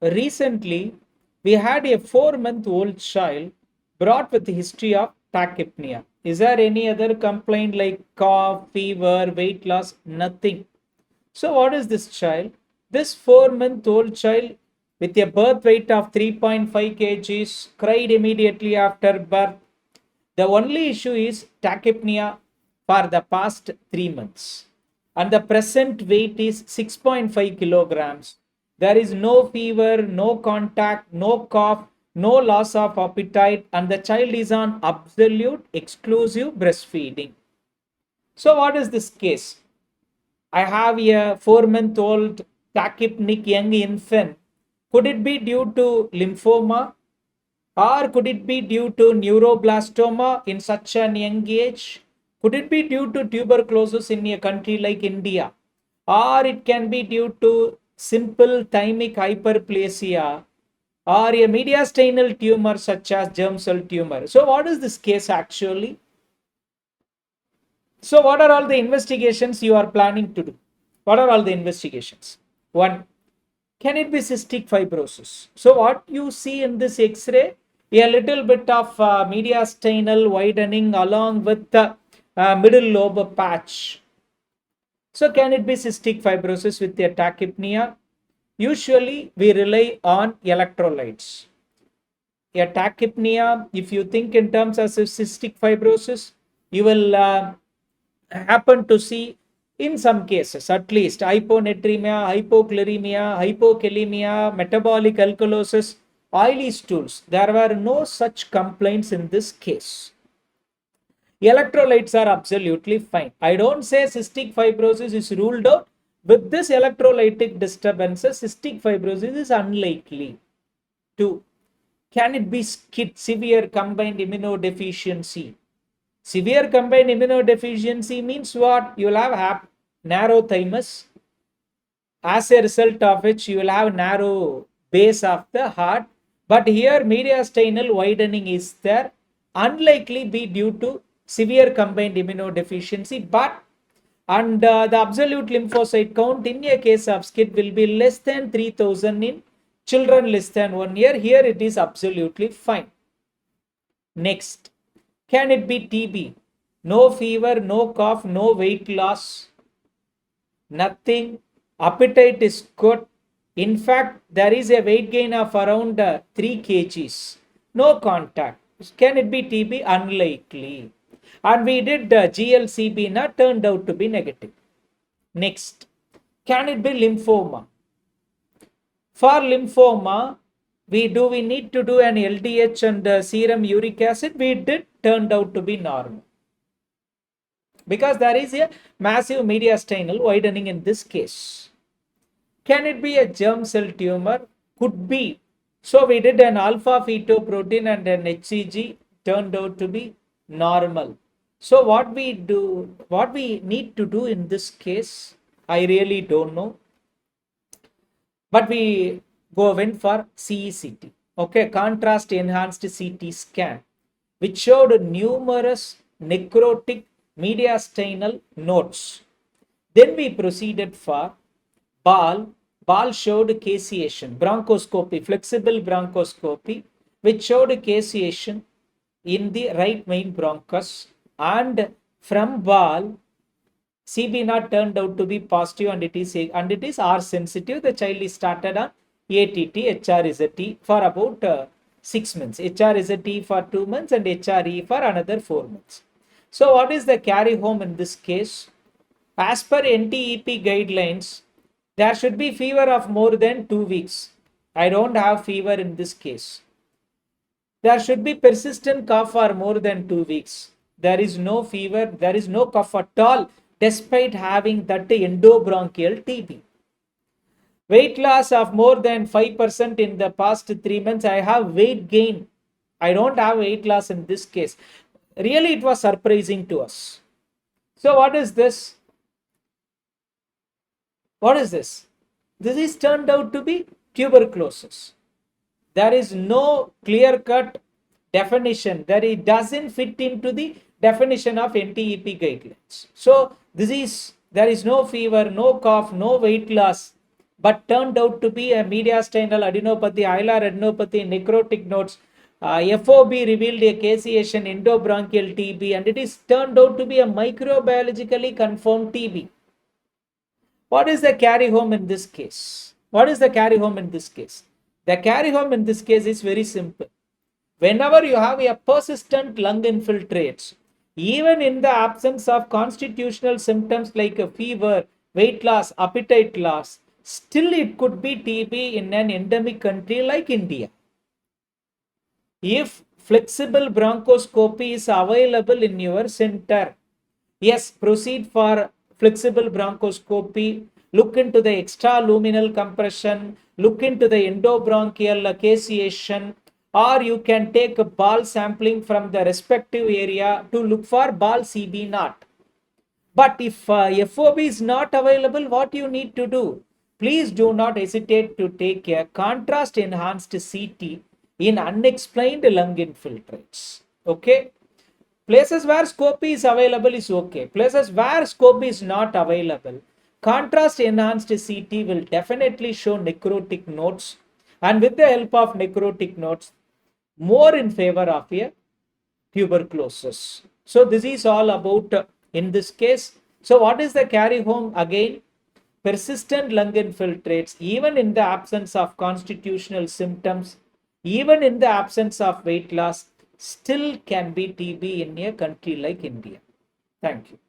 Recently, we had a 4-month-old child brought with a history of tachypnea. Is there any other complaint like cough, fever, weight loss? Nothing. So, what is this child? This 4-month-old child with a birth weight of 3.5 kgs cried immediately after birth. The only issue is tachypnea for the past 3 months. And the present weight is 6.5 kilograms. There is no fever, no contact, no cough, no loss of appetite, and the child is on absolute exclusive breastfeeding. So, what is this case? I have a 4-month-old tachypnic young infant. Could it be due to lymphoma? Or could it be due to neuroblastoma in such an young age? Could it be due to tuberculosis in a country like India? Or it can be due to simple thymic hyperplasia or a mediastinal tumor such as germ cell tumor. So, what is this case actually? So, what are all the investigations you are planning to do? What are all the investigations? One, can it be cystic fibrosis? So, what you see in this X ray, a little bit of mediastinal widening along with the middle lobe patch. So, can it be cystic fibrosis with the tachypnea? Usually, we rely on electrolytes. A tachypnea, if you think in terms of cystic fibrosis, you will happen to see in some cases at least hyponatremia, hypochloremia, hypokalemia, metabolic alkalosis, oily stools. There were no such complaints in this case. Electrolytes are absolutely fine. I don't say cystic fibrosis is ruled out. With this electrolytic disturbances, cystic fibrosis is unlikely. 2. Can it be SCID, severe combined immunodeficiency? Severe combined immunodeficiency means what? You will have narrow thymus, as a result of which you will have narrow base of the heart. But here mediastinal widening is there, unlikely be due to severe combined immunodeficiency, but and the absolute lymphocyte count in a case of SCID will be less than 3000 in children less than 1 year. Here it is absolutely fine. Next, can it be TB? No fever, no cough, no weight loss, nothing. Appetite is good. In fact, there is a weight gain of around 3 kgs. No contact. Can it be TB? Unlikely. And we did GLCB, not turned out to be negative. Next, can it be lymphoma? For lymphoma, we need to do an LDH and serum uric acid. We did turned out to be normal because there is a massive mediastinal widening in this case. Can it be a germ cell tumor? Could be. So we did an alpha fetoprotein and an HCG, turned out to be normal. So what we need to do in this case, I really don't know. But we went for CECT, okay, contrast enhanced CT scan, which showed numerous necrotic mediastinal nodes. Then we proceeded for BAL. BAL showed caseation, bronchoscopy, flexible bronchoscopy, which showed caseation in the right main bronchus. And from BAL, CB0 turned out to be positive and it is R sensitive. The child is started on ATT, HRZT for about 6 months, HRZT for 2 months and HRE for another 4 months. So what is the carry home in this case? As per NTEP guidelines, there should be fever of more than 2 weeks. I don't have fever in this case. There should be persistent cough for more than 2 weeks. There is no fever, there is no cough at all, despite having that endobronchial TB. Weight loss of more than 5% in the past 3 months. I have weight gain. I don't have weight loss in this case. Really, it was surprising to us. So, what is this? What is this? This is turned out to be tuberculosis. There is no clear-cut definition. That it doesn't fit into the definition of NTEP guidelines. So, this is There is no fever, no cough, no weight loss, but turned out to be a mediastinal adenopathy, hilar adenopathy, necrotic nodes. FOB revealed a caseation endobronchial TB, and it is turned out to be a microbiologically confirmed TB. What is the carry home in this case? What is the carry home in this case? The carry home in this case is very simple. Whenever you have a persistent lung infiltrates, even in the absence of constitutional symptoms like a fever, weight loss, appetite loss, still it could be TB in an endemic country like India. If flexible bronchoscopy is available in your center, yes, proceed for flexible bronchoscopy. Look into the extraluminal compression, look into the endobronchial caseation, or you can take a ball sampling from the respective area to look for ball CB0. But if FOB is not available, what you need to do? Please do not hesitate to take a contrast enhanced CT in unexplained lung infiltrates. Okay. Places where scope is available is okay. Places where scope is not available, contrast enhanced CT will definitely show necrotic nodes, and with the help of necrotic nodes, more in favor of a tuberculosis. So this is all about in this case. So what is the carry home again? Persistent lung infiltrates, even in the absence of constitutional symptoms, even in the absence of weight loss, still can be TB in a country like India. Thank you.